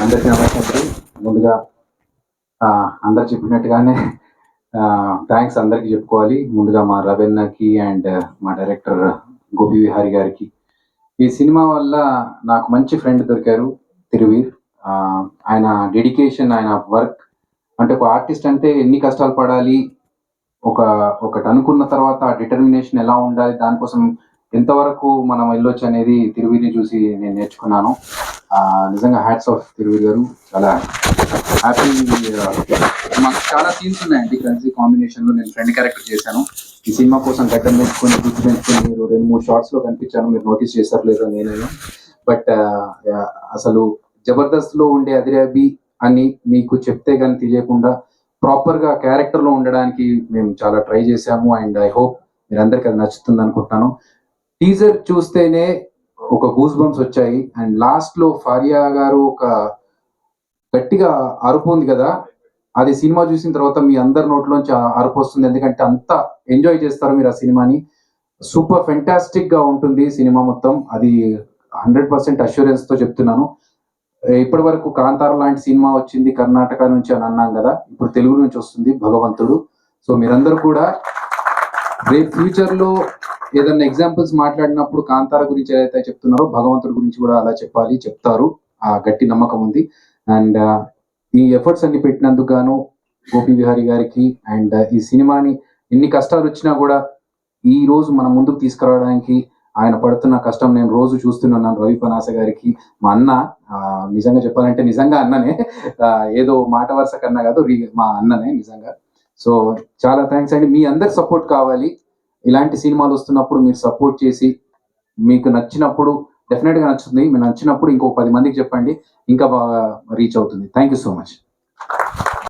అందరికీ నమస్తే. ముందుగా అందరు చెప్పినట్టుగానే థ్యాంక్స్ అందరికీ చెప్పుకోవాలి. ముందుగా మా రవీన్నకి అండ్ మా డైరెక్టర్ గోపి విహారీ గారికి. ఈ సినిమా వల్ల నాకు మంచి ఫ్రెండ్ దొరికారు, తిరువీర్. ఆయన డెడికేషన్, ఆయన వర్క్, అంటే ఒక ఆర్టిస్ట్ అంటే ఎన్ని కష్టాలు పడాలి, ఒకటి అనుకున్న తర్వాత ఆ డిటర్మినేషన్ ఎలా ఉండాలి, దానికోసం ఎంతవరకు మనం వెళ్ళొచ్చు అనేది తిరువీర్ని చూసి నేను నేర్చుకున్నాను. నిజంగా హ్యాట్స్ ఆఫ్ తిరువీర్ గారు. చాలా హ్యాపీ. మాకు చాలా సీన్స్ ఉన్నాయండి కలిసి కాంబినేషన్లో. నేను ఫ్రెండ్ క్యారెక్టర్ చేశాను. ఈ సినిమా కోసం గడ్డం పెంచుకొని గుర్తు పెంచుకొని మీరు 2-3 షార్ట్స్లో కనిపించాను. మీరు నోటీస్ చేశారు లేదో నేనైనా. బట్ అసలు జబర్దస్త్లో ఉండే అదిరాబి అని మీకు చెప్తే కానీ తెలియకుండా ప్రాపర్గా క్యారెక్టర్లో ఉండడానికి మేము చాలా ట్రై చేశాము. అండ్ ఐ హోప్ మీరందరికీ అది నచ్చుతుంది అనుకుంటున్నాను. టీజర్ చూస్తేనే ఒక గూస్ బంప్స్ వచ్చాయి. అండ్ లాస్ట్లో ఫారియా గారు ఒక గట్టిగా అరుపు ఉంది కదా, అది సినిమా చూసిన తర్వాత మీ అందరి నోట్లోంచి అరుపు వస్తుంది. ఎందుకంటే అంత ఎంజాయ్ చేస్తారు మీరు ఆ సినిమాని. సూపర్ ఫెంటాస్టిక్ గా ఉంటుంది సినిమా మొత్తం. అది 100% అష్యూరెన్స్ తో చెప్తున్నాను. ఇప్పటి వరకు కాంతార లాంటి సినిమా వచ్చింది కర్ణాటక నుంచి అని అన్నాం కదా, ఇప్పుడు తెలుగు నుంచి వస్తుంది భగవంతుడు. సో మీరందరూ కూడా రేపు ఫ్యూచర్ లో ఏదన్నా ఎగ్జాంపుల్స్ మాట్లాడినప్పుడు కాంతార గురించి ఏదైతే చెప్తున్నారో భగవంతుడి గురించి కూడా అలా చెప్పాలి, చెప్తారు. ఆ గట్టి నమ్మకం ఉంది. అండ్ ఈ ఎఫర్ట్స్ అన్ని పెట్టినందుకు గాను గోపి విహారీ గారికి, అండ్ ఈ సినిమాని ఎన్ని కష్టాలు వచ్చినా కూడా ఈ రోజు మనం ముందుకు తీసుకురావడానికి ఆయన పడుతున్న కష్టం నేను రోజు చూస్తున్నాను. రవి పనాస గారికి, మా అన్న, నిజంగా చెప్పాలంటే నిజంగా అన్ననే, ఏదో మాట వరుస కన్నా కాదు, మా అన్ననే నిజంగా. సో చాలా థ్యాంక్స్ అండి. మీ అందరి సపోర్ట్ కావాలి. ఇలాంటి సినిమాలు వస్తున్నప్పుడు మీరు సపోర్ట్ చేసి, మీకు నచ్చినప్పుడు డెఫినెట్గా నచ్చుతుంది. మీరు నచ్చినప్పుడు ఇంకో 10 మందికి చెప్పండి, ఇంకా బాగా రీచ్ అవుతుంది. Thank you so much.